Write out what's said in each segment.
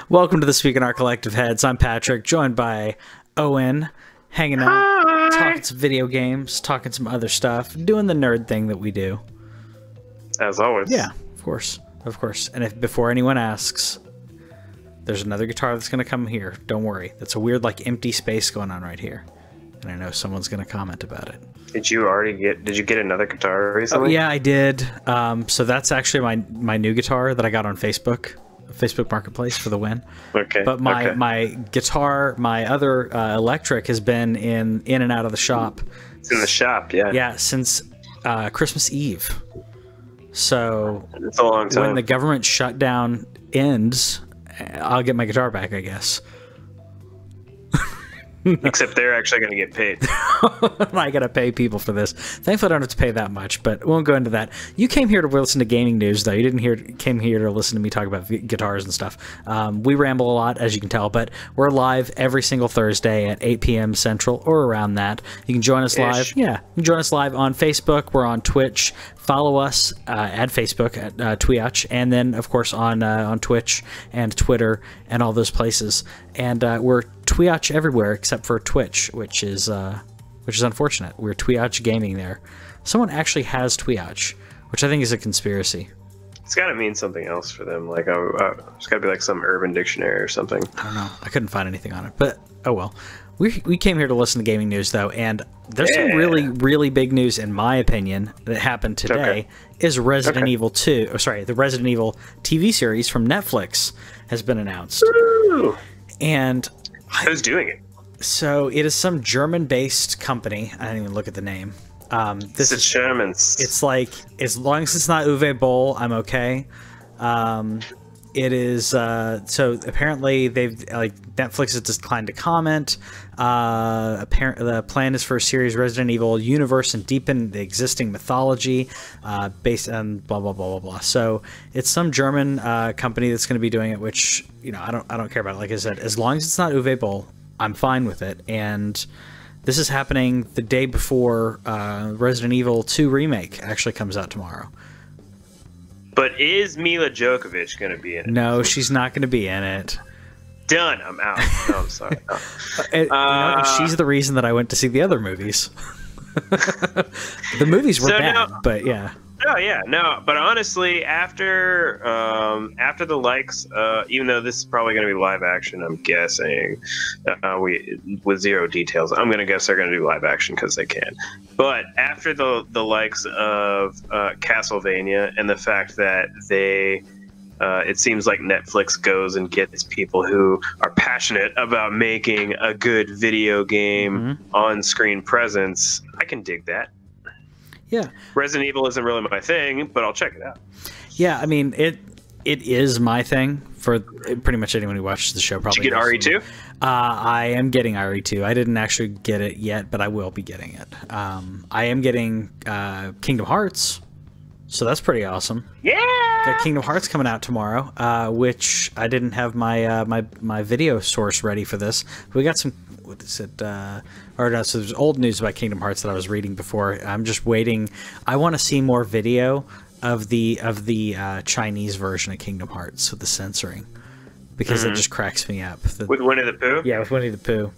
Welcome to the Speak in Our Collective Heads. I'm Patrick, joined by Owen, hanging out, talking some video games, talking some other stuff, doing the nerd thing that we do. As always. Yeah, of course. Of course. And if before anyone asks, there's another guitar that's going to come here. Don't worry. That's a weird, like, empty space going on right here. And I know someone's going to comment about it. Did you get another guitar recently? Oh, yeah, I did. So that's actually my new guitar that I got on Facebook Marketplace for the win. Okay. But my guitar, my other electric has been in and out of the shop. It's in the shop, yeah. Yeah, since Christmas Eve. So it's a long time. When the government shutdown ends, I'll get my guitar back, I guess. Except they're actually going to get paid. I got to pay people for this. Thankfully, I don't have to pay that much, but we won't go into that. You came here to listen to gaming news, though. You came here to listen to me talk about guitars and stuff. We ramble a lot, as you can tell, but we're live every single Thursday at 8 p.m. Central or around that. You can join us live. Yeah, you can join us live on Facebook. We're on Twitch. Follow us at Facebook at TWIOCH, and then of course on Twitch and Twitter and all those places. And we're TWIOCH everywhere except for Twitch, which is unfortunate. We're TWIOCH Gaming there. Someone actually has TWIOCH, which I think is a conspiracy. It's got to mean something else for them. Like it's got to be like some Urban Dictionary or something. I don't know. I couldn't find anything on it, but oh well. We came here to listen to gaming news, though, and there's some really, really big news, in my opinion, that happened today. Is Resident Evil 2, the Resident Evil TV series from Netflix has been announced. Ooh. And who's doing it? So it is some German-based company. I didn't even look at the name. This is Germans. It's like, as long as it's not Uwe Boll, I'm okay. It is so apparently Netflix has declined to comment. The plan is for a series Resident Evil universe and deepen the existing mythology based on blah blah blah blah blah. So it's some German company that's going to be doing it, which I don't care about it. Like I said, as long as it's not Uwe Boll, I'm fine with it. And this is happening the day before Resident Evil 2 remake actually comes out tomorrow. But is Mila Djokovic going to be in it? No, she's not going to be in it. Done. I'm out. No, I'm sorry. No. She's the reason that I went to see the other movies. The movies were bad, but yeah. Oh yeah, no. But honestly, after the likes, even though this is probably going to be live action, I'm guessing with zero details. I'm going to guess they're going to do live action because they can. But after the likes of Castlevania and the fact that it seems like Netflix goes and gets people who are passionate about making a good video game on-screen presence, I can dig that. Yeah, Resident Evil isn't really my thing, but I'll check it out. Yeah, I mean it is my thing for pretty much anyone who watches the show. Probably. Did you get RE2? I am getting RE2. I didn't actually get it yet, but I will be getting it. I am getting Kingdom Hearts, so that's pretty awesome. Yeah, got Kingdom Hearts coming out tomorrow, which I didn't have my video source ready for this. We got some. What is it? Or no, so there's old news about Kingdom Hearts that I was reading before. I'm just waiting. I want to see more video of the Chinese version of Kingdom Hearts with the censoring, because it just cracks me up. With Winnie the Pooh? Yeah, with Winnie the Pooh,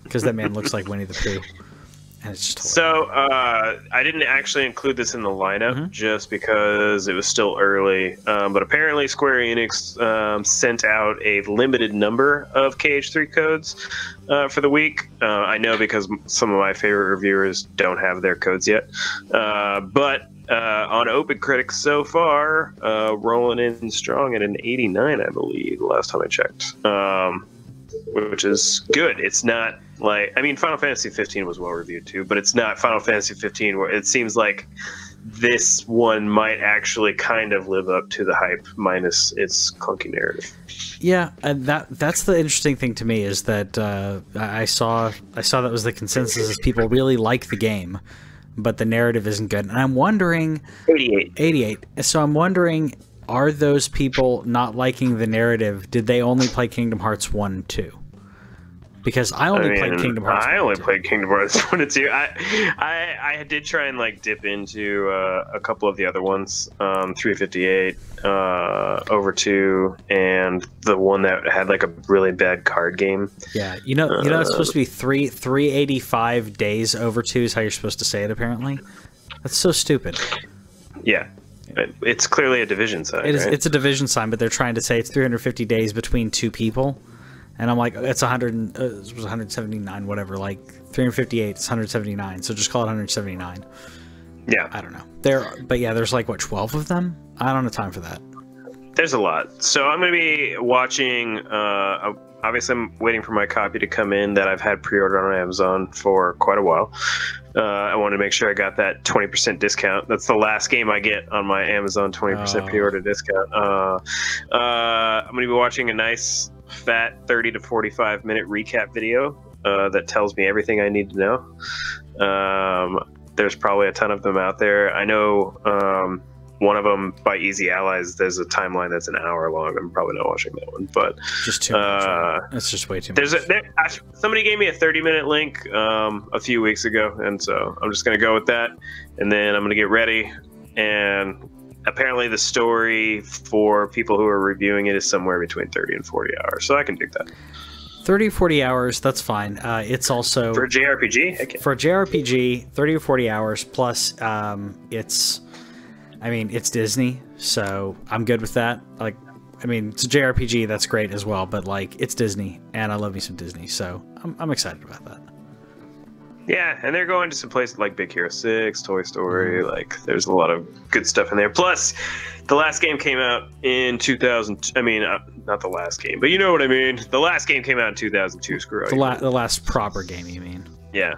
because that man looks like Winnie the Pooh. And it's just hilarious. So I didn't actually include this in the lineup just because it was still early. But apparently Square Enix sent out a limited number of KH3 codes for the week. I know because some of my favorite reviewers don't have their codes yet. But on Open Critics so far, rolling in strong at an 89, I believe, the last time I checked. Which is good. It's not like, I mean, Final Fantasy 15 was well reviewed too, but it's not Final Fantasy 15 where it seems like this one might actually kind of live up to the hype minus its clunky narrative. Yeah, and that's the interesting thing to me is that I saw that was the consensus is people really like the game, but the narrative isn't good. And I'm wondering 88. So I'm wondering, are those people not liking the narrative? Did they only play Kingdom Hearts 1 and 2? Because I only played Kingdom Hearts 1 and 2. I only played Kingdom Hearts 1 and 2. I did try and like dip into a couple of the other ones, 358, over 2, and the one that had like a really bad card game. Yeah, you know, it's supposed to be 385 days over 2 is how you're supposed to say it. Apparently, that's so stupid. Yeah, it's clearly a division sign. It is. Right? It's a division sign, but they're trying to say it's 350 days between 2 people, and I'm like, it's 100. It was 179, whatever. Like 358, it's 179. So just call it 179. Yeah, I don't know. But yeah, there's like what, 12 of them? I don't have time for that. There's a lot. So I'm going to be watching. Obviously, I'm waiting for my copy to come in that I've had pre-ordered on Amazon for quite a while. I wanted to make sure I got that 20% discount. That's the last game I get on my Amazon 20% pre-order discount. I'm going to be watching a nice, fat 30 to 45 minute recap video that tells me everything I need to know. There's probably a ton of them out there. I know one of them by Easy Allies, there's a timeline that's an hour long. I'm probably not watching that one, but just too much. That's just way too much. Somebody gave me a 30-minute link a few weeks ago, and so I'm just going to go with that, and then I'm going to get ready. And apparently the story for people who are reviewing it is somewhere between 30 and 40 hours, so I can do that. 30 or 40 hours, that's fine. It's also... For a JRPG? For a JRPG, 30 or 40 hours, plus it's Disney, so I'm good with that. Like, I mean, it's a JRPG, that's great as well, but like, it's Disney, and I love me some Disney, so I'm excited about that. Yeah, and they're going to some places like Big Hero 6, Toy Story, like, there's a lot of good stuff in there. Plus, the last game came out in 2000. I mean, not the last game, but you know what I mean. The last game came out in 2002. Screw it. The last proper game, you mean? Yeah,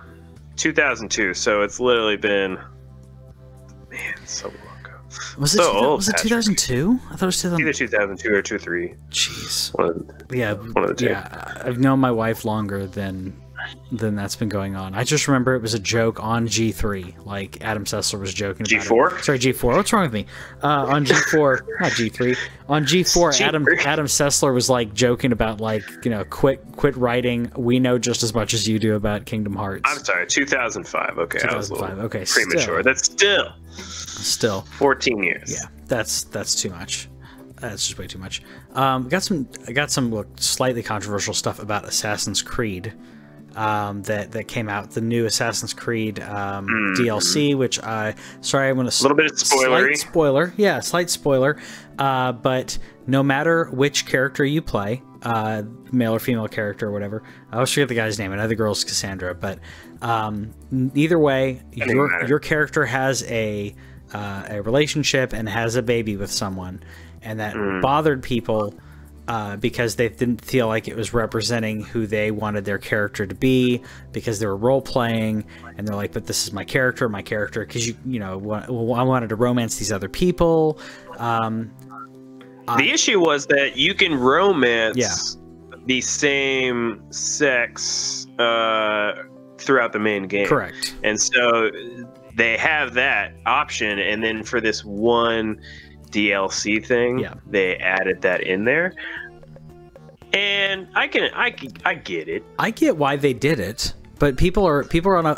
2002. So it's literally been, man, so long ago. Was it old? Was it 2002? I thought it was 2000. Either 2002 or 2003. Jeez. Yeah, one of the two. Yeah, I've known my wife longer than that's been going on. I just remember it was a joke on G3. Like, Adam Sessler was joking about G4? it. Sorry, G4. What's wrong with me? On G4, not G3. On G4, Adam Sessler was like joking about, like, you know, quit writing. We know just as much as you do about Kingdom Hearts. I'm sorry, 2005. Okay, 2005. Okay, premature. That's still 14 years. Yeah, that's too much. That's just way too much. I got some slightly controversial stuff about Assassin's Creed. That came out, the new Assassin's Creed DLC, which I'm going to... A little bit of spoilery. Slight spoiler. But no matter which character you play, male or female character or whatever, I always forget the guy's name, I know the girl's Cassandra, but either way, your character has a relationship and has a baby with someone, and that bothered people because they didn't feel like it was representing who they wanted their character to be, because they were role-playing, and they're like, but this is my character, because I wanted to romance these other people. The issue was that you can romance the same sex throughout the main game. Correct. And so they have that option, and then for this one DLC thing, they added that in there, and I get it. I get why they did it, but people are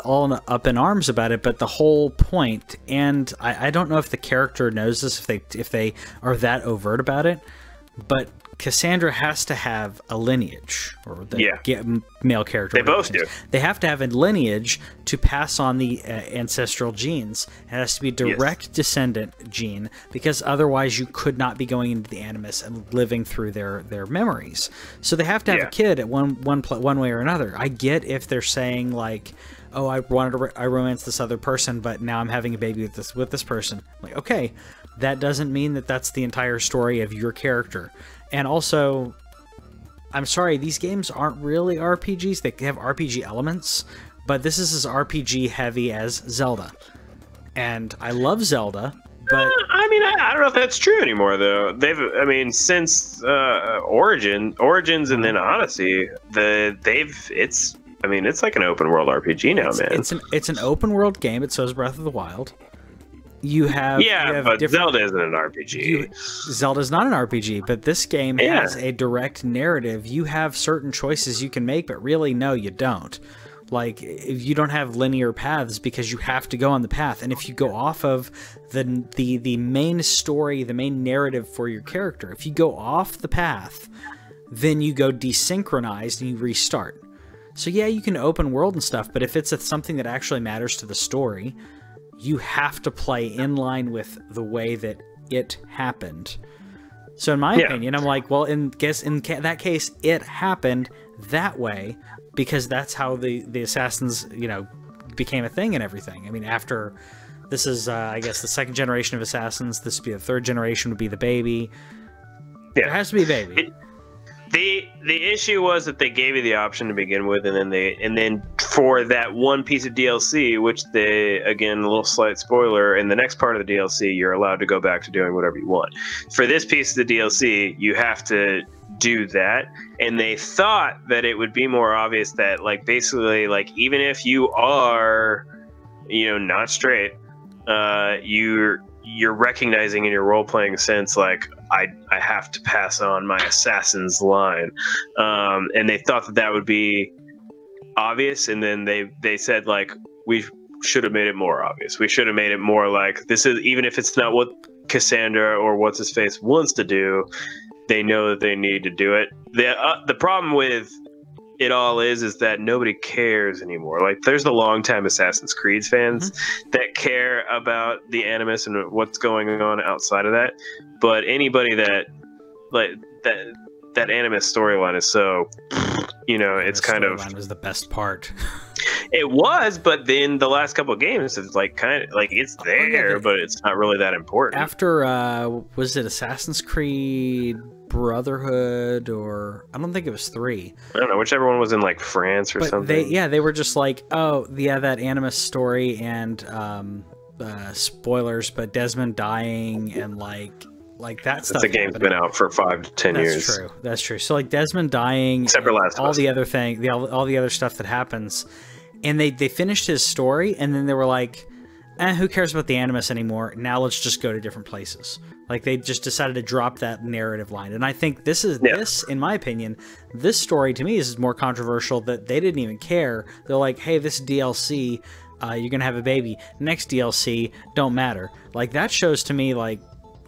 all up in arms about it. But the whole point, and I don't know if the character knows this, if they are that overt about it, but Cassandra has to have a lineage, or the male character. They both do. They have to have a lineage to pass on the ancestral genes. It has to be a direct descendant gene, because otherwise you could not be going into the Animus and living through their memories. So they have to have a kid at one way or another. I get if they're saying like, oh, I romance this other person, but now I'm having a baby with this person. Like, okay, that doesn't mean that that's the entire story of your character. And also, I'm sorry, these games aren't really RPGs. They have RPG elements, but this is as RPG heavy as Zelda. And I love Zelda, but I don't know if that's true anymore, though. Since Origins and then Odyssey, it's like an open world RPG now, man. It's an open world game. It says Breath of the Wild. But Zelda isn't an RPG. Zelda's not an RPG, but this game has a direct narrative. You have certain choices you can make, but really, no, you don't. Like, if you don't have linear paths because you have to go on the path, and if you go off of the main story, the main narrative for your character, if you go off the path, then you go desynchronized and you restart. So yeah, you can open world and stuff, but if it's something that actually matters to the story, you have to play in line with the way that it happened. So in my opinion, I'm like, well, in that case, it happened that way because that's how the assassins, you know, became a thing and everything. I mean, after this is, I guess, the second generation of assassins. This would be the third generation. Would be the baby. Yeah. There has to be a baby. The issue was that they gave you the option to begin with, and then for that one piece of DLC, which again, a little slight spoiler, in the next part of the DLC, you're allowed to go back to doing whatever you want. For this piece of the DLC, you have to do that, and they thought that it would be more obvious that, like, basically, like, even if you are, you know, not straight, you're recognizing in your role-playing sense, like, I have to pass on my assassin's line, and they thought that would be obvious, and then they said, like, we should have made it more obvious. We should have made it more like, this is, even if it's not what Cassandra or what's his face wants to do, they know that they need to do it. The problem with it all is that nobody cares anymore. Like, there's the longtime Assassin's Creed fans that care about the Animus and what's going on outside of that. But anybody that, like, that Animus storyline is so, you know, it's kind of... was the best part. It was, but then the last couple of games, it's like, kind of, like, it's there, but it's not really that important. After, was it Assassin's Creed Brotherhood, or I don't think it was 3. I don't know, whichever one was in, like, France or something. They were just like, oh yeah, that Animus story and spoilers, but Desmond dying and like that stuff. The game's been out for 5 to 10 years. That's true. So like Desmond dying, except for Last of Us. All the other thing, all the other stuff that happens, and they finished his story, and then they were like, who cares about the Animus anymore? Now let's just go to different places. Like, they just decided to drop that narrative line. And I think this, in my opinion, this story to me is more controversial that they didn't even care. They're like, hey, this DLC, you're going to have a baby. Next DLC, don't matter. Like, that shows to me, like,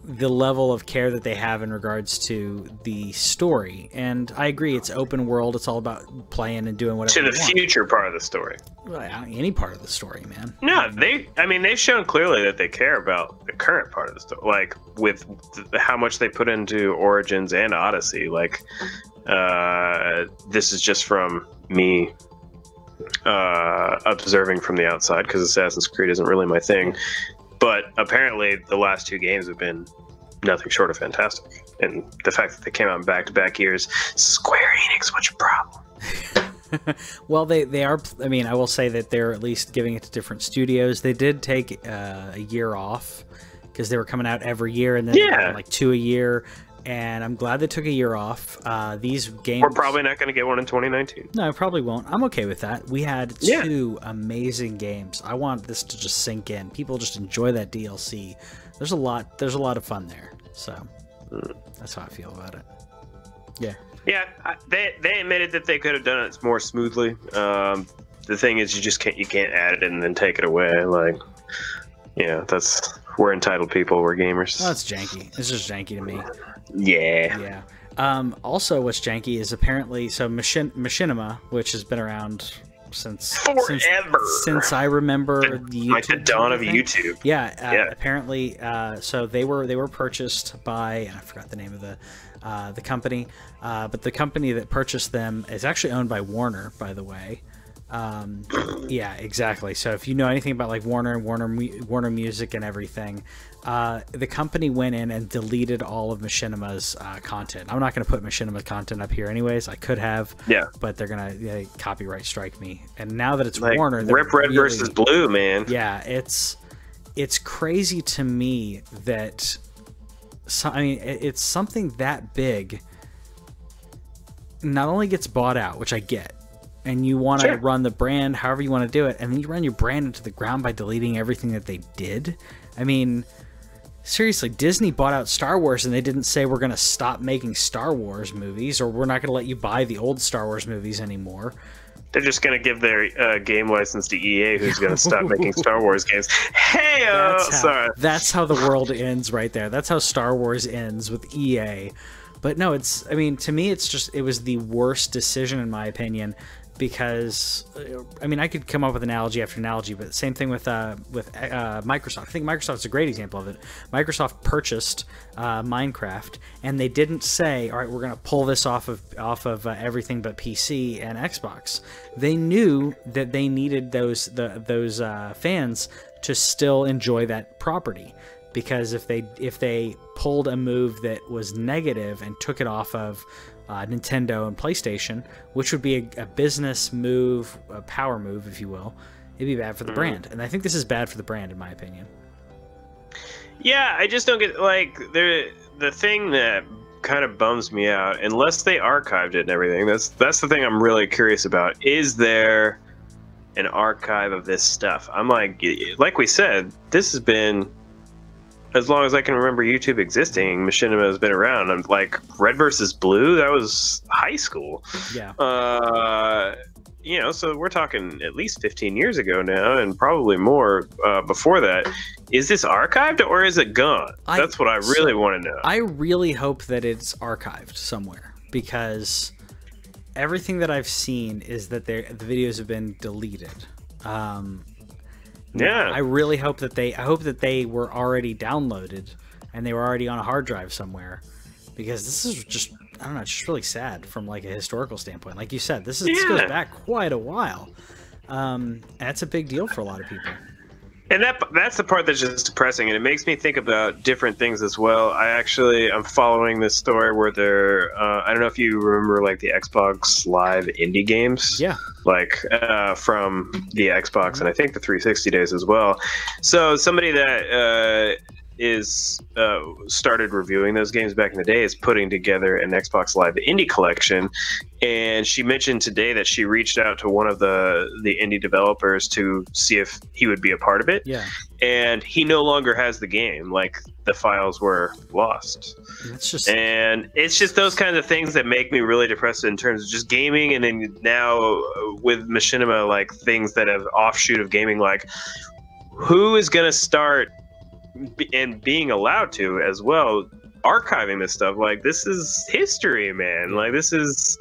the level of care that they have in regards to the story. And I agree, it's open world, it's all about playing and doing whatever to the future part of the story. Well, any part of the story, man. No, they've shown clearly that they care about the current part of the story, like with how much they put into Origins and Odyssey. Like, this is just from me observing from the outside, because Assassin's Creed isn't really my thing. But apparently the last 2 games have been nothing short of fantastic. And the fact that they came out in back-to-back years, Square Enix, what's your problem? Well, they are, I mean, I will say that they're at least giving it to different studios. They did take a year off because they were coming out every year, and then like 2 a year. And I'm glad they took a year off. These games... We're probably not going to get one in 2019. No, probably won't. I'm okay with that. We had 2 amazing games. I want this to just sink in. People just enjoy that DLC. There's a lot of fun there. So that's how I feel about it. Yeah. Yeah, they admitted that they could have done it more smoothly. The thing is, you can't add it and then take it away. Like, yeah, we're entitled people. We're gamers. Oh, it's janky. It's just janky to me. Yeah. Also, what's janky is apparently, so Machinima, which has been around since I remember the like the dawn of YouTube. Yeah. Apparently, so they were purchased by, and I forgot the name of the company, but the company that purchased them is actually owned by Warner, by the way. Yeah, exactly. So if you know anything about like Warner Music and everything, the company went in and deleted all of Machinima's content. I'm not going to put Machinima content up here anyways. I could have, but they're going to copyright strike me. And now that it's like Warner, Rip Red versus Blue, man. Yeah, it's crazy to me that it's something that big not only gets bought out, which I get, and you want to run the brand however you want to do it, and then you run your brand into the ground by deleting everything that they did. I mean, seriously, Disney bought out Star Wars and they didn't say we're going to stop making Star Wars movies, or we're not going to let you buy the old Star Wars movies anymore. They're just going to give their game license to EA, who's going to stop making Star Wars games. Hey, sorry. That's how the world ends right there. That's how Star Wars ends with EA. But no, I mean, to me, it was the worst decision in my opinion, because, I mean, I could come up with analogy after analogy, but same thing with Microsoft. I think Microsoft's a great example of it. Microsoft purchased Minecraft, and they didn't say, all right, we're going to pull this off of everything but PC and Xbox. They knew that they needed those fans to still enjoy that property. Because if they pulled a move that was negative and took it off of Nintendo and PlayStation, which would be a business move, a power move, if you will, it'd be bad for the brand. And I think this is bad for the brand, in my opinion. Yeah, I just don't get, like, the thing that kind of bums me out, unless they archived it and everything, that's the thing I'm really curious about. Is there an archive of this stuff? I'm like we said, this has been, as long as I can remember YouTube existing, Machinima has been around. I'm like, Red versus Blue, that was high school. Yeah. You know, so we're talking at least 15 years ago now, and probably more before that. Is this archived or is it gone? That's what I really want to know. I really hope that it's archived somewhere, because everything that I've seen is that the videos have been deleted. Yeah, I really hope that they were already downloaded and they were already on a hard drive somewhere, because this is just, I don't know, it's just really sad from like a historical standpoint. Like you said, this goes back quite a while. That's a big deal for a lot of people. And that's the part that's just depressing, and it makes me think about different things as well. I'm following this story where they're, I don't know if you remember, like, the Xbox Live indie games. Yeah. Like, from the Xbox and I think the 360 days as well. So somebody that started reviewing those games back in the day is putting together an Xbox Live indie collection, and she mentioned today that she reached out to one of the indie developers to see if he would be a part of it. Yeah. And he no longer has the game. Like, the files were lost. And it's just those kinds of things that make me really depressed in terms of just gaming, and then now with Machinima, like, things that have offshoot of gaming, like, who is going to start and being allowed to as well archiving this stuff? Like, this is history, man. Like, this is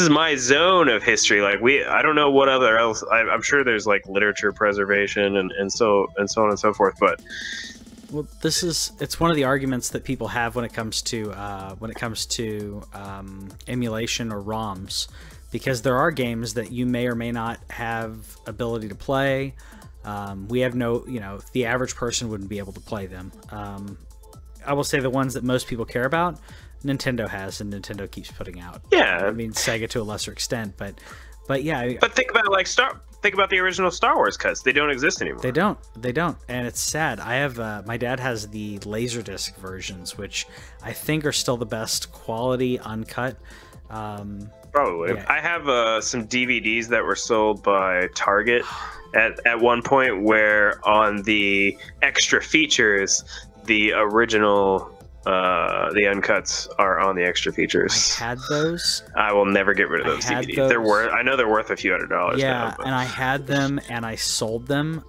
my zone of history. Like, I don't know what other else. I'm sure there's like literature preservation and so on and so forth, but well, it's one of the arguments that people have when it comes to emulation or ROMs, because there are games that you may or may not have ability to play. We have the average person wouldn't be able to play them. I will say the ones that most people care about, Nintendo has, and Nintendo keeps putting out. Yeah. I mean, Sega to a lesser extent, but yeah. But think about think about the original Star Wars cuts. They don't exist anymore. They don't, and it's sad. I have my dad has the Laserdisc versions, which I think are still the best quality uncut. Probably. Yeah. I have some DVDs that were sold by Target at one point, where on the extra features, the original, the uncuts are on the extra features. I had those. I will never get rid of those DVDs. I know they're worth a few $100s. Yeah, now, and I had them, and I sold them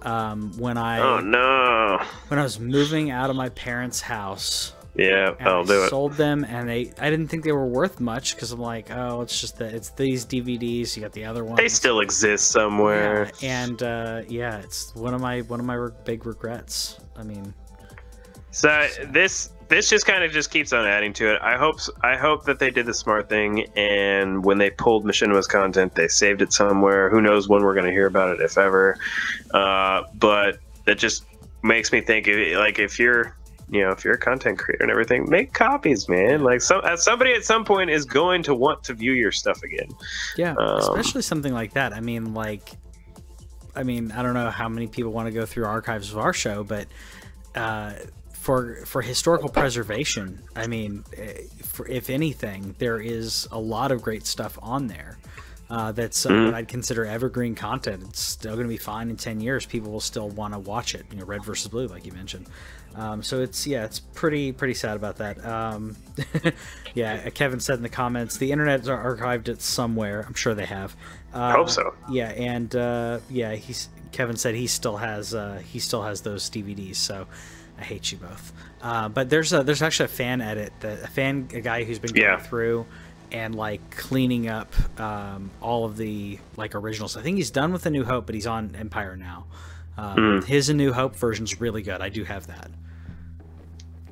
when I was moving out of my parents' house. Yeah, I'll do it. Sold them, and I didn't think they were worth much, because I'm like, oh, it's these DVDs. You got the other ones. They still exist somewhere. Yeah, and it's one of my big regrets. I mean, so this just kind of just keeps on adding to it. I hope that they did the smart thing, and when they pulled Machinima's content, they saved it somewhere. Who knows when we're going to hear about it, if ever. But that just makes me think, like, if you're a content creator and everything, make copies, man. Like, somebody at some point is going to want to view your stuff again. Yeah, especially something like that. I mean, I don't know how many people want to go through archives of our show, but for historical preservation, I mean, if anything, there is a lot of great stuff on there. That's what I'd consider evergreen content. It's still going to be fine in 10 years. People will still want to watch it. You know, Red versus Blue, like you mentioned. So it's pretty sad about that. Yeah, Kevin said in the comments, the internet's archived it somewhere. I'm sure they have. I hope so. Yeah, and yeah, Kevin said he still has those DVDs. So I hate you both. But there's actually a fan edit, a guy who's been going through and like cleaning up all of the like originals. I think he's done with A New Hope, but he's on Empire now. His A New Hope version's really good. I do have that.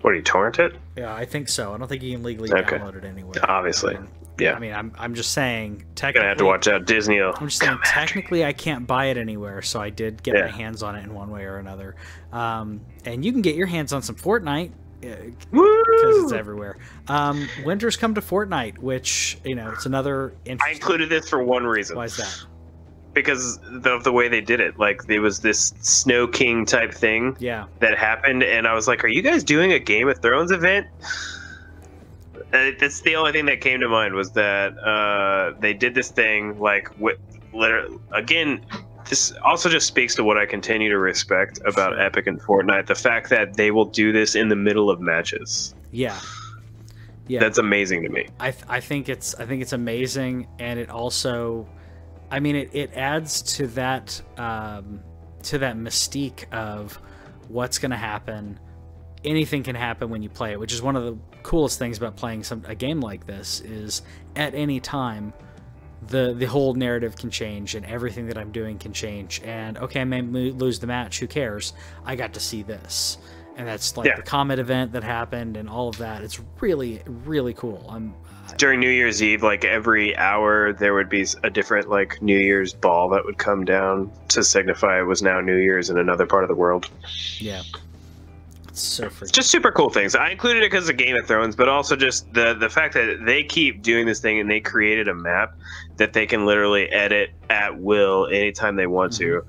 What, do you torrent it? Yeah, I think so. I don't think you can legally download it anywhere. Obviously. I mean, I'm just saying. Technically, gonna have to watch out. Disney. I'm just saying. Technically, I can't buy it anywhere, so I did get my hands on it in one way or another. And you can get your hands on some Fortnite because it's everywhere. Winter's come to Fortnite, which it's another. I included this for one reason. Why is that? Because of the way they did it. Like, there was this Snow King type thing that happened, and I was like, are you guys doing a Game of Thrones event? That's the only thing that came to mind, was that they did this thing, like, again, this also just speaks to what I continue to respect about Epic and Fortnite, the fact that they will do this in the middle of matches. Yeah. That's amazing to me. I think it's amazing, and it also... I mean, it adds to that mystique of what's going to happen. Anything can happen when you play it, which is one of the coolest things about playing a game like this. Is at any time, the whole narrative can change, and everything that I'm doing can change. And okay, I may lose the match. Who cares? I got to see this, and that's like the Comet event that happened, and all of that. It's really, really cool. During New Year's Eve, like every hour, there would be a different like New Year's ball that would come down to signify it was now New Year's in another part of the world. Yeah. It's so freaking... just super cool things. I included it because of Game of Thrones, but also just the fact that they keep doing this thing, and they created a map that they can literally edit at will anytime they want to.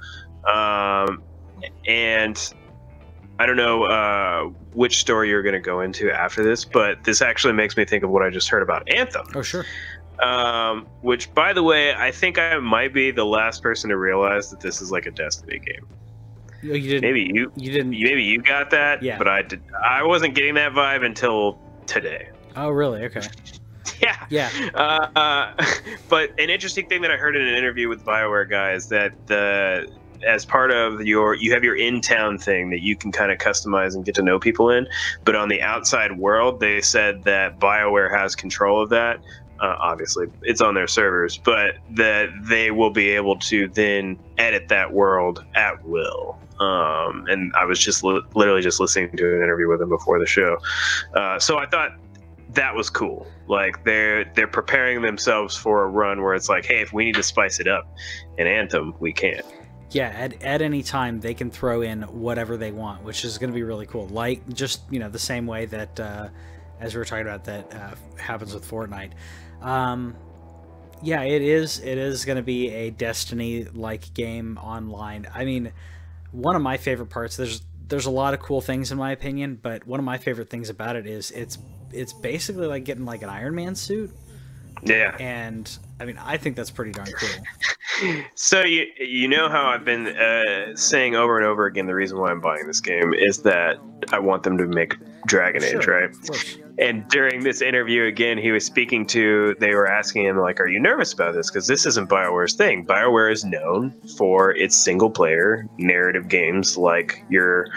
And I don't know which story you're going to go into after this, but this actually makes me think of what I just heard about Anthem. Oh, sure. Which, by the way, I think I might be the last person to realize that this is like a Destiny game. You didn't. Maybe you didn't. Maybe you got that. Yeah. But I wasn't getting that vibe until today. Oh, really? Okay. Yeah. But an interesting thing that I heard in an interview with BioWare guy is that as part of you have your in-town thing that you can kind of customize and get to know people in, but on the outside world, they said that BioWare has control of that. Obviously, it's on their servers, but that they will be able to then edit that world at will. And I was just literally just listening to an interview with them before the show, so I thought that was cool. Like they're preparing themselves for a run where it's like, hey, if we need to spice it up in Anthem, we can. Yeah, at any time they can throw in whatever they want, which is going to be really cool. Like just the same way that as we were talking about that happens with Fortnite. Yeah, it is going to be a Destiny-like game online. I mean, one of my favorite parts. There's a lot of cool things in my opinion, but one of my favorite things about it is it's basically like getting like an Iron Man suit. Yeah. And I mean, I think that's pretty darn cool. So you know how I've been saying over and over again, the reason why I'm buying this game is that I want them to make Dragon Age, right? Of course. And during this interview, again, they were asking him, like, are you nervous about this? Because this isn't BioWare's thing. BioWare is known for its single-player narrative games like your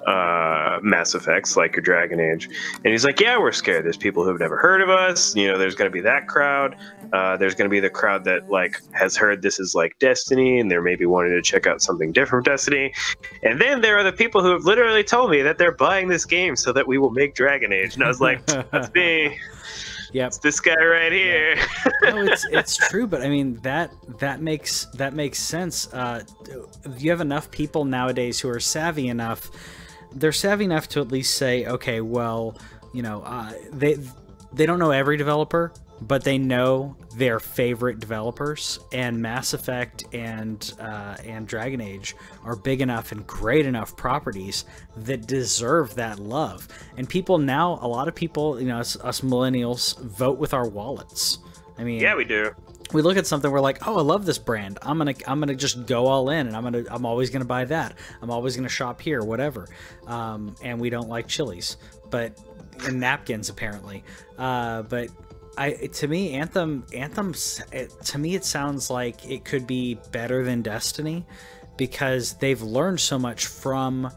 Mass Effects, like your Dragon Age. And he's like, yeah, we're scared. There's people who've never heard of us. There's going to be that crowd. There's going to be the crowd that, like, has heard this is like Destiny, and they're maybe wanting to check out something different from Destiny. And then there are the people who have literally told me that they're buying this game so that we will make Dragon Age. And I was like, that's me. Yep. It's this guy right here. No, it's true, but I mean that makes sense. You have enough people nowadays who are savvy enough. They're savvy enough to at least say, okay, well, they don't know every developer, but they know their favorite developers, and Mass Effect and Dragon Age are big enough and great enough properties that deserve that love. And people now, a lot of people, us millennials, vote with our wallets. I mean, yeah, we do. we look at something, we're like, oh, I love this brand. I'm gonna just go all in, and I'm always gonna buy that. I'm always gonna shop here, whatever. And we don't like Chili's, and napkins apparently. But to me, Anthem, to me, it sounds like it could be better than Destiny, because they've learned so much from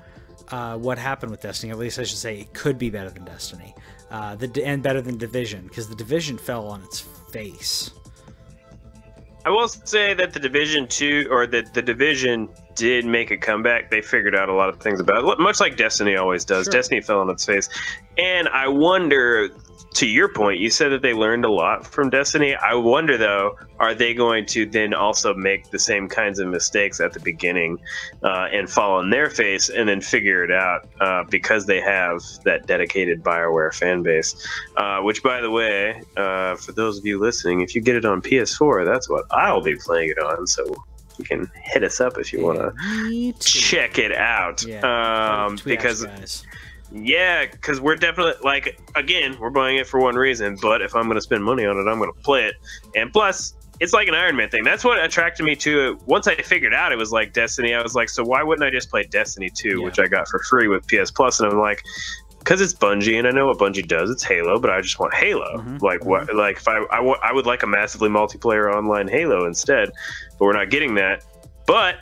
what happened with Destiny. At least I should say it could be better than Destiny, and better than Division, because the Division fell on its face. I will say that the Division 2, or the Division did make a comeback. They figured out a lot of things about it, much like Destiny always does. Sure. Destiny fell on its face. And I wonder, to your point, you said that they learned a lot from Destiny. I wonder, though, are they going to then also make the same kinds of mistakes at the beginning and fall on their face and then figure it out because they have that dedicated BioWare fan base? Which, by the way, for those of you listening, if you get it on PS4, that's what I'll be playing it on. So you can hit us up if you want to check it out. Yeah, because... guys. Yeah, because we're definitely, like, again, we're buying it for one reason, but if I'm going to spend money on it, I'm going to play it. And plus, it's like an Iron Man thing. That's what attracted me to it. Once I figured out it was like Destiny, I was like, so why wouldn't I just play Destiny 2, which I got for free with PS Plus? And I'm like, because it's Bungie, and I know what Bungie does. It's Halo, but I just want Halo. Like, what? Like, if I would like a massively multiplayer online Halo instead, but we're not getting that. But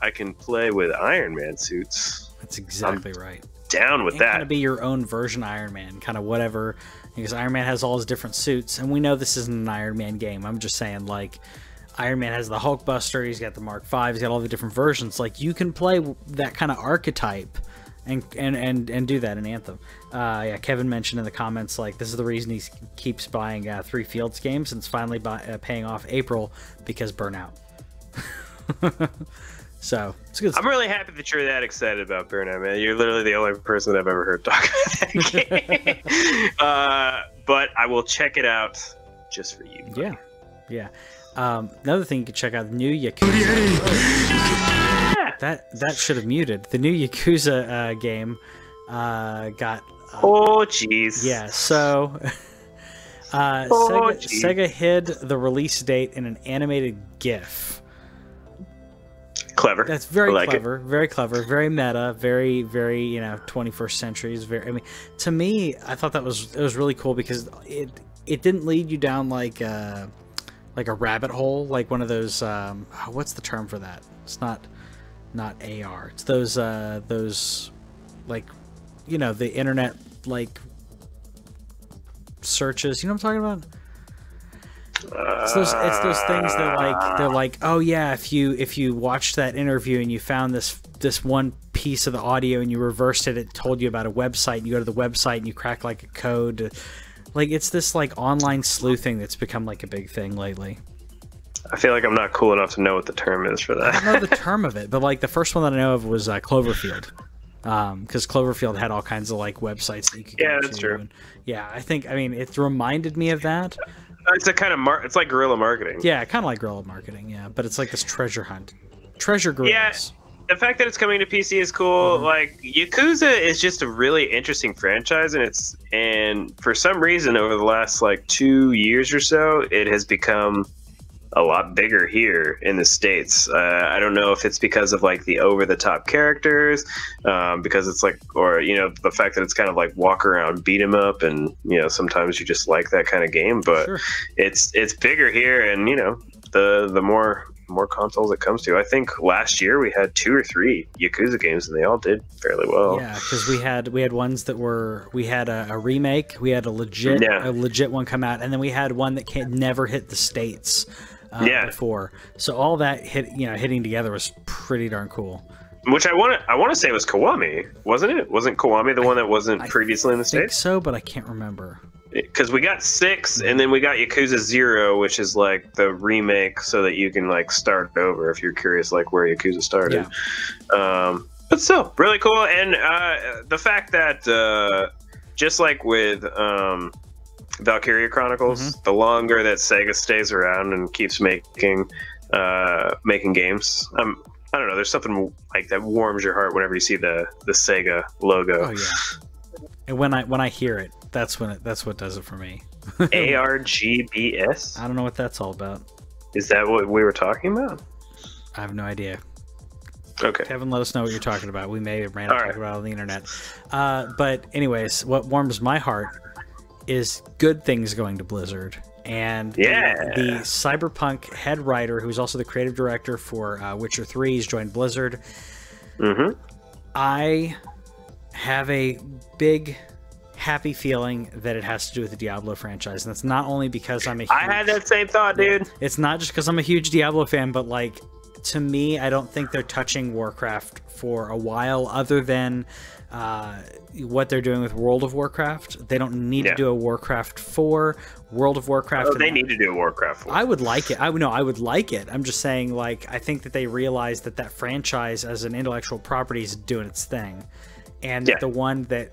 I can play with Iron Man suits. That's exactly right. Down with that. Kind of be your own version of Iron Man, kind of whatever, because Iron Man has all his different suits, and we know this isn't an Iron Man game. I'm just saying, like, Iron Man has the Hulkbuster, he's got the Mark V, he's got all the different versions. Like, you can play that kind of archetype and do that in Anthem. Yeah, Kevin mentioned in the comments, like, this is the reason he keeps buying 3 Fields games, and it's finally paying off April, because Burnout. So it's good stuff. I'm really happy that you're that excited about Burnout, man. You're literally the only person I've ever heard talk about that game. But I will check it out just for you. Buddy. Yeah. Another thing you can check out, the new Yakuza. That should have muted. The new Yakuza game got. Oh jeez. Yeah. So. Sega hid the release date in an animated GIF. Clever. That's very clever. Very clever. Very meta. Very 21st century. Is very. I mean, to me, I thought it was really cool because it didn't lead you down like a rabbit hole, like one of those. What's the term for that? It's not AR. It's those like, the internet like searches. You know what I'm talking about? It's those things that they're like, oh yeah, if you watched that interview and you found this one piece of the audio and you reversed it, it told you about a website, and you go to the website and you crack like a code. Like, it's this like online sleuthing that's become like a big thing lately. I feel like I'm not cool enough to know what the term is for that. I don't know the term of it, but like the first one that I know of was Cloverfield. Because Cloverfield had all kinds of like websites that you could go to. That's true. And, I mean, it reminded me of that. It's a kind of it's like guerrilla marketing. Yeah, kind of like guerrilla marketing. Yeah, but it's like this treasure hunt, treasure gorillas. Yeah, the fact that it's coming to PC is cool. Like, Yakuza is just a really interesting franchise, and for some reason over the last like 2 years or so, it has become a lot bigger here in the States. I don't know if it's because of like the over-the-top characters, because it's like, or the fact that it's kind of like walk around, beat 'em up, and sometimes you just like that kind of game. But sure, it's bigger here, and the more consoles it comes to. I think last year we had 2 or 3 Yakuza games, and they all did fairly well. Yeah, because we had ones that we had a remake, we had a legit one come out, and then we had one that never hit the States. Before, so all that hitting together was pretty darn cool. Which I want to say was Kiwami, wasn't it? Wasn't Kiwami the one that wasn't previously in the States? I think so, but I can't remember. Because we got 6, and then we got Yakuza 0, which is like the remake, so that you can like start over if you're curious, like where Yakuza started. Yeah. But still, really cool, and the fact that just like with Valkyria Chronicles, the longer that Sega stays around and keeps making games, I don't know, there's something like that warms your heart whenever you see the Sega logo. Oh yeah. And when I hear it, that's what does it for me. ARGBS? I don't know what that's all about. Is that what we were talking about? I have no idea. Okay. Kevin, let us know what you're talking about. We may have ran out talking about it on the internet. But anyways, what warms my heart is good things going to Blizzard. And the Cyberpunk head writer, who's also the creative director for Witcher 3, has joined Blizzard. Mm-hmm. I have a big, happy feeling that it has to do with the Diablo franchise. And that's not only because I'm a huge... I had that same thought, dude. It's not just because I'm a huge Diablo fan, but, like, to me, I don't think they're touching Warcraft for a while, other than what they're doing with World of Warcraft. They don't need to do a Warcraft 4. World of Warcraft... Oh, they need to do a Warcraft 4. I would like it. I would like it. I'm just saying, like, I think that they realize that that franchise as an intellectual property is doing its thing. And the one that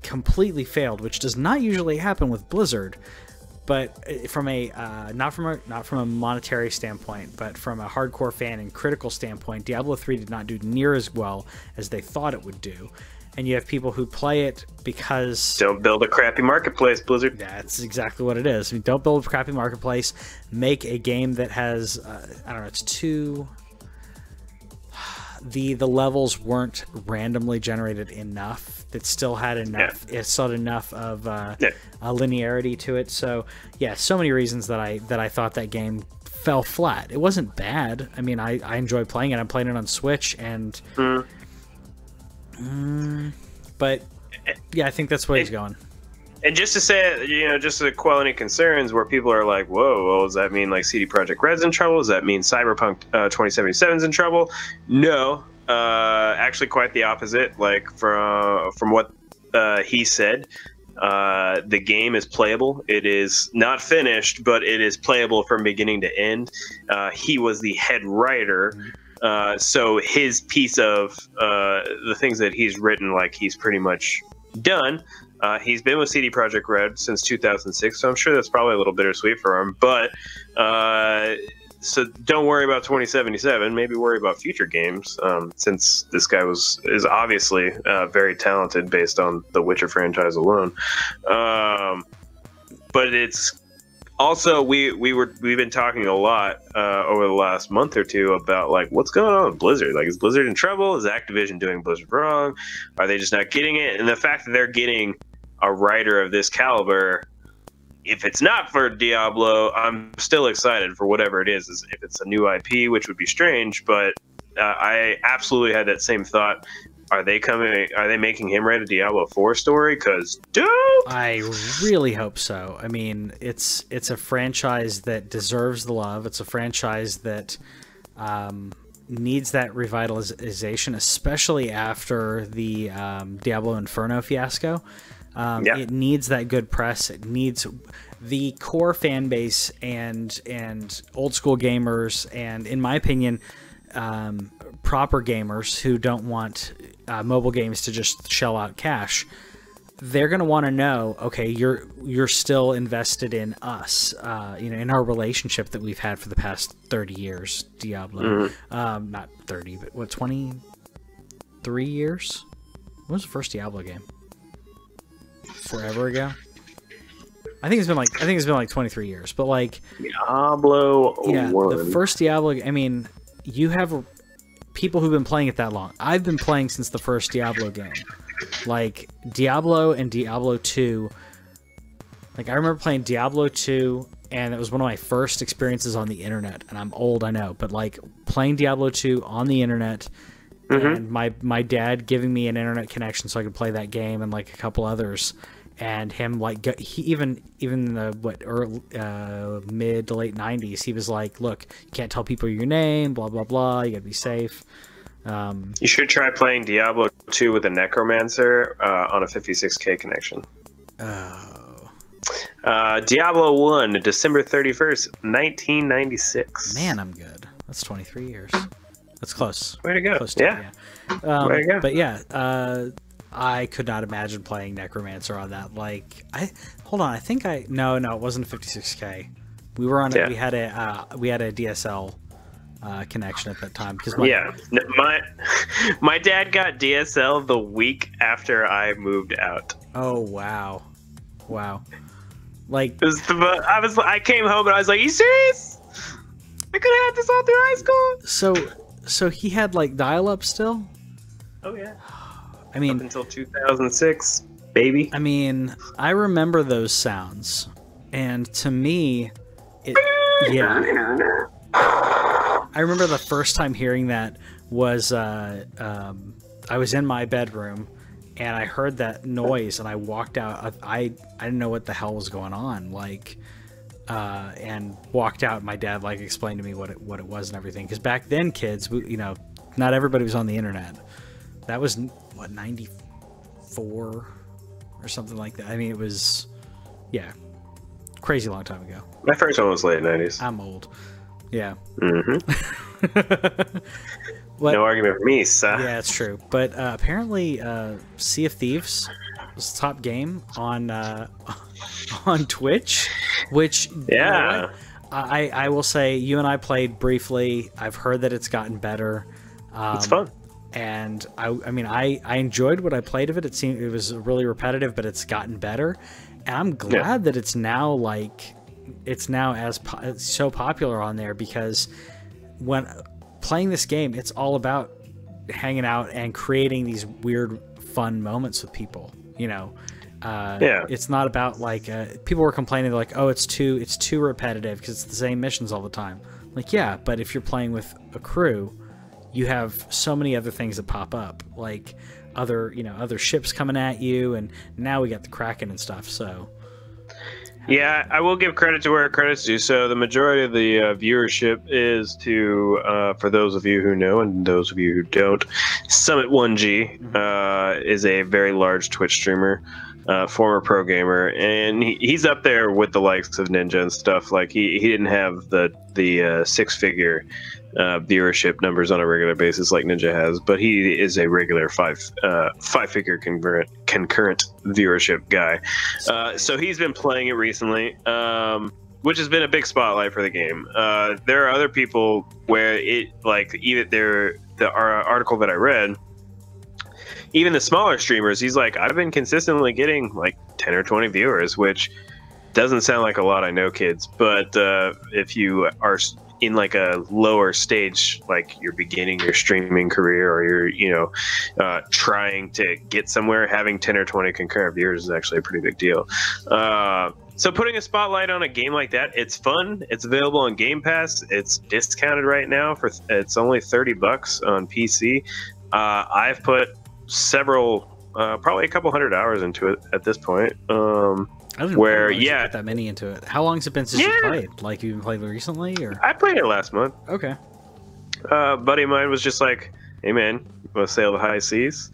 completely failed, which does not usually happen with Blizzard, but from a not from a monetary standpoint, but from a hardcore fan and critical standpoint, Diablo 3 did not do near as well as they thought it would do. And you have people who play it because... Don't build a crappy marketplace, Blizzard. That's exactly what it is. I mean, don't build a crappy marketplace. Make a game that has, I don't know, it's too... The levels weren't randomly generated enough. It still had enough. It still had enough of linearity to it. So yeah, so many reasons that I thought that game fell flat. It wasn't bad. I mean, I enjoy playing it. I'm playing it on Switch, and but yeah, I think that's where he's going. And just to say, just to quell any concerns where people are like, whoa, well, does that mean like CD Projekt Red's in trouble? Does that mean Cyberpunk 2077's in trouble? No, actually quite the opposite. Like from what he said, the game is playable. It is not finished, but it is playable from beginning to end. He was the head writer. So his piece of the things that he's written, like, he's pretty much done. He's been with CD Projekt Red since 2006, so I'm sure that's probably a little bittersweet for him. But so don't worry about 2077. Maybe worry about future games, since this guy is obviously very talented based on the Witcher franchise alone. But it's also we've been talking a lot over the last month or two about, like, what's going on with Blizzard. Like, is Blizzard in trouble? Is Activision doing Blizzard wrong? Are they just not getting it? And the fact that they're getting a writer of this caliber, if it's not for Diablo, I'm still excited for whatever it is. If it's a new IP, which would be strange, but I absolutely had that same thought. Are they making him write a Diablo 4 story? Because, dude, I really hope so. I mean, it's a franchise that deserves the love. It's a franchise that needs that revitalization, especially after the Diablo Inferno fiasco. It needs that good press. It needs the core fan base and old school gamers, and in my opinion, proper gamers who don't want mobile games to just shell out cash. They're going to want to know, okay, you're still invested in us, in our relationship that we've had for the past 30 years, Diablo. Not 30, but what, 23 years? When was the first Diablo game? Forever ago. I think it's been like 23 years, but like Diablo 1. The first Diablo. I mean, you have people who've been playing it that long. I've been playing since the first Diablo game. Like Diablo and Diablo 2. Like, I remember playing Diablo 2, and it was one of my first experiences on the internet. And I'm old, I know, but like playing Diablo 2 on the internet. And my dad giving me an internet connection so I could play that game and like a couple others, and him like even in the mid to late 90s, he was like, look, you can't tell people your name, blah blah blah, you gotta be safe. You should try playing Diablo 2 with a Necromancer on a 56K connection. Diablo 1, December 31st, 1996. Man, I'm good. That's 23 years. That's close. Way to go. Close to, yeah. Way to go. But yeah, I could not imagine playing Necromancer on that. Like, hold on, I think no, it wasn't 56K. We were on we had a DSL connection at that time because my dad got DSL the week after I moved out. Oh wow. Like, I came home and I was like, "Are you serious?" could have had this all through high school. So he had like dial-up still? Oh yeah. I mean, up until 2006, baby. I mean, I remember those sounds, and to me, yeah. I remember the first time hearing that was I was in my bedroom, and I heard that noise, and I walked out. I didn't know what the hell was going on, like, and walked out. And my dad like explained to me what it was and everything. Because back then, kids, you know, not everybody was on the internet. That was what, 94 or something like that. I mean, it was, yeah, crazy long time ago. My first one was late 90s. I'm old. Yeah. Mm-hmm. No argument for me, sir. Yeah, it's true. But apparently, Sea of Thieves was the top game on Twitch, which, yeah, you know, I will say, you and I played briefly. I've heard that it's gotten better. It's fun. And I mean, I enjoyed what I played of it. It seemed it was really repetitive, but it's gotten better. And I'm glad that it's now like it's so popular on there, because when playing this game, it's all about hanging out and creating these weird, fun moments with people. You know, it's not about like people were complaining like, oh, it's too repetitive because it's the same missions all the time. Like, yeah, but if you're playing with a crew, you have so many other things that pop up, like other ships coming at you, and now we got the Kraken and stuff. So yeah, I will give credit to where credit's due. So the majority of the viewership is to, for those of you who know and those of you who don't, Summit1G is a very large Twitch streamer, former pro gamer, and he's up there with the likes of Ninja and stuff. Like he didn't have the six-figure viewership numbers on a regular basis like Ninja has, but he is a regular five-figure concurrent viewership guy. So he's been playing it recently, which has been a big spotlight for the game. There are other people where it, like, even the article that I read, even the smaller streamers, he's like, I've been consistently getting like 10 or 20 viewers, which doesn't sound like a lot, I know, kids, but if you are in like a lower stage, like you're beginning your streaming career, or you're, trying to get somewhere, having 10 or 20 concurrent viewers is actually a pretty big deal. So putting a spotlight on a game like that, it's fun. It's available on Game Pass. It's discounted right now it's only $30 on PC. I've put probably a couple hundred hours into it at this point. I didn't put that many into it. How long has it been since you played? Like, you've been playing recently, or? I played it last month. Okay. A buddy of mine was just like, hey man, you want to sail the high seas?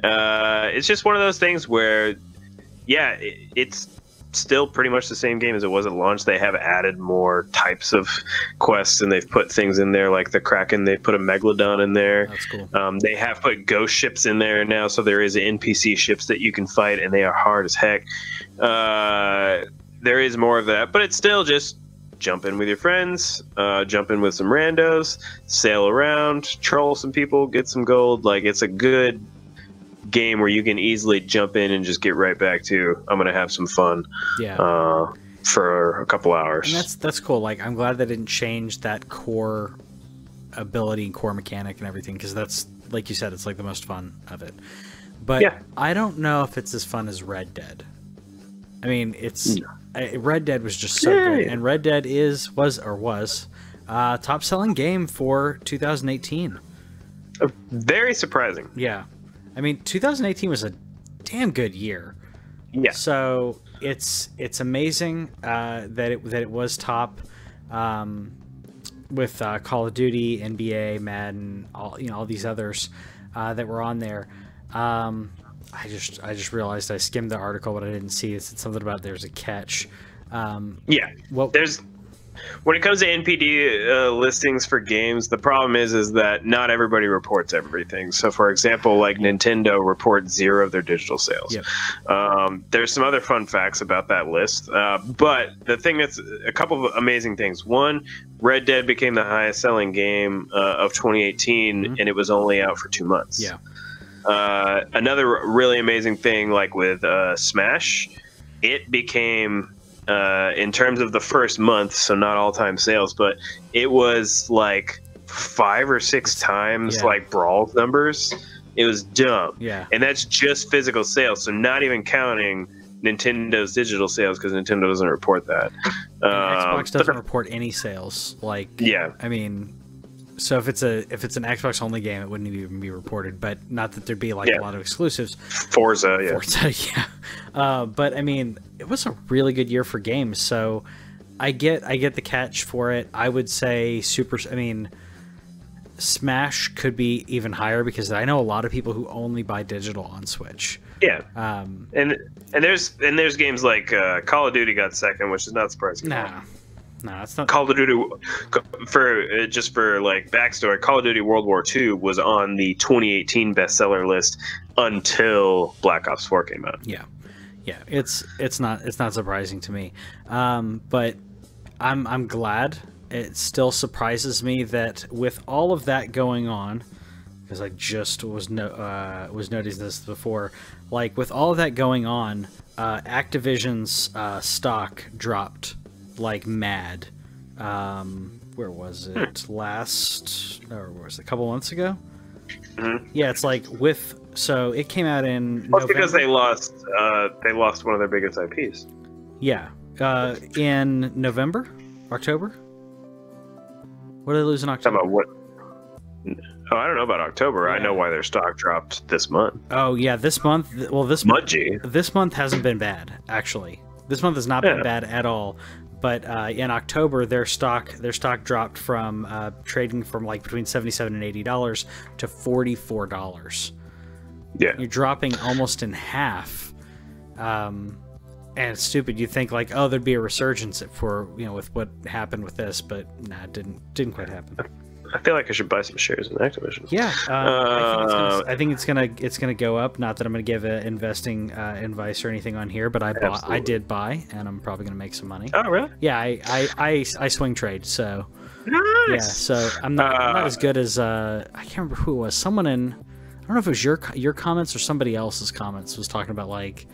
It's just one of those things where, yeah, it's still pretty much the same game as it was at launch. They have added more types of quests, and they've put things in there like the Kraken. They put a Megalodon in there. That's cool. They have put ghost ships in there now, so there is NPC ships that you can fight, and they are hard as heck. There is more of that, but it's still just jump in with your friends, jump in with some randos, sail around, troll some people, get some gold. Like, it's a good game where you can easily jump in and just get right back to, I'm gonna have some fun for a couple hours. And that's cool. Like, I'm glad they didn't change that core ability and core mechanic and everything, because that's, like you said, it's like the most fun of it. But yeah, I don't know if it's as fun as Red Dead. I mean, Red Dead was just so good, and Red Dead was top selling game for 2018. Very surprising. Yeah. I mean, 2018 was a damn good year. Yeah. So it's amazing that it was top with Call of Duty, NBA, Madden, all these others that were on there. I just realized I skimmed the article, but I didn't see it. It said something about there's a catch. Yeah. Well, when it comes to NPD listings for games, the problem is that not everybody reports everything. So, for example, like Nintendo reports 0 of their digital sales. Yep. There's some other fun facts about that list. But the thing that's a couple of amazing things. One, Red Dead became the highest selling game of 2018, and it was only out for 2 months. Yeah. Another really amazing thing, like with Smash, it became in terms of the first month, so not all-time sales, but it was like 5 or 6 times like Brawl's numbers. It was dumb. Yeah. And that's just physical sales, so not even counting Nintendo's digital sales, because Nintendo doesn't report that. Xbox doesn't report any sales. Like, yeah, I mean, so if it's an Xbox only game, it wouldn't even be reported. But not that there'd be like a lot of exclusives. Forza, yeah. But I mean, it was a really good year for games. So I get the catch for it. I would say Smash could be even higher, because I know a lot of people who only buy digital on Switch. Yeah. And there's games like Call of Duty got second, which is not surprising. No, it's not. Call of Duty, for like backstory, Call of Duty World War II was on the 2018 bestseller list until Black Ops 4 came out. Yeah. It's not surprising to me, but I'm glad. It still surprises me that with all of that going on, because I just was noticing this before, like with all of that going on, Activision's stock dropped like mad. Where was it? Or was it a couple months ago? Mm-hmm. Yeah, it's like so it came out in November. Because they lost one of their biggest IPs. Yeah, in October. What did they lose in October? About what? Oh, I don't know about October. Yeah. I know why their stock dropped this month. Oh yeah, this month. Well, this month hasn't been bad, actually. This month has not been bad at all. But in October, their stock dropped from trading from like between $77 and $80 to $44. Yeah, you're dropping almost in half. And it's stupid. You think like, oh, there'd be a resurgence with what happened with this, but nah, it didn't quite happen. I feel like I should buy some shares in Activision. Yeah, I think it's gonna go up. Not that I'm gonna give investing advice or anything on here, but I did buy, and I'm probably gonna make some money. Oh, really? Yeah, I swing trade, so nice. Yeah, so I'm not as good as I can't remember who it was. Someone I don't know if it was your comments or somebody else's comments was talking about like.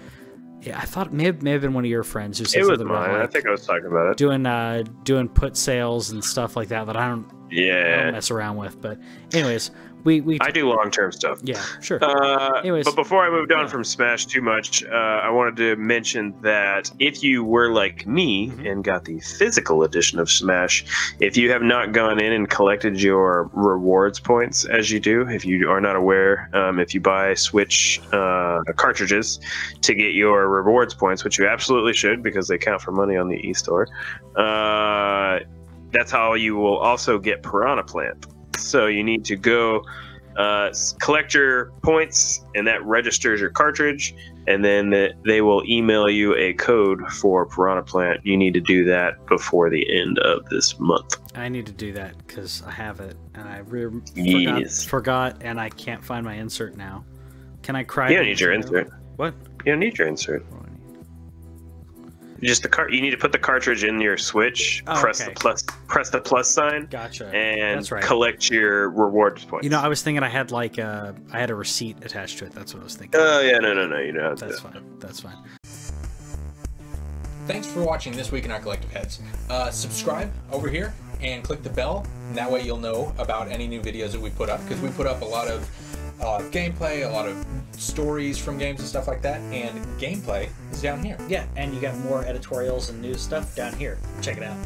Yeah, I thought it may have been one of your friends who said something about mine. I think I was talking about it. Doing put sales and stuff like that I don't mess around with. But anyways, I do long-term stuff. Yeah, sure. Anyways, but before I moved on from Smash too much, I wanted to mention that if you were like me and got the physical edition of Smash, if you have not gone in and collected your rewards points as you do, if you are not aware, if you buy Switch cartridges to get your rewards points, which you absolutely should because they count for money on the eStore, that's how you will also get Piranha Plant. So you need to go collect your points, and that registers your cartridge, and then they will email you a code for Piranha Plant. You need to do that before the end of this month. I need to do that because I have it, and I forgot, and I can't find my insert now. Can I cry? You don't need your insert. What? You don't need your insert. Just you need to put the cartridge in your Switch, press the plus sign, gotcha, and collect your rewards points. You know, I was thinking I had a receipt attached to it. That's what I was thinking. Oh yeah, no, you know. That's fine. That's fine. Thanks for watching This Week in Our Collective Heads. Subscribe over here and click the bell, and that way you'll know about any new videos that we put up, because we put up a lot of gameplay, a lot of stories from games and stuff like that, and gameplay is down here. Yeah, and you got more editorials and news stuff down here. Check it out.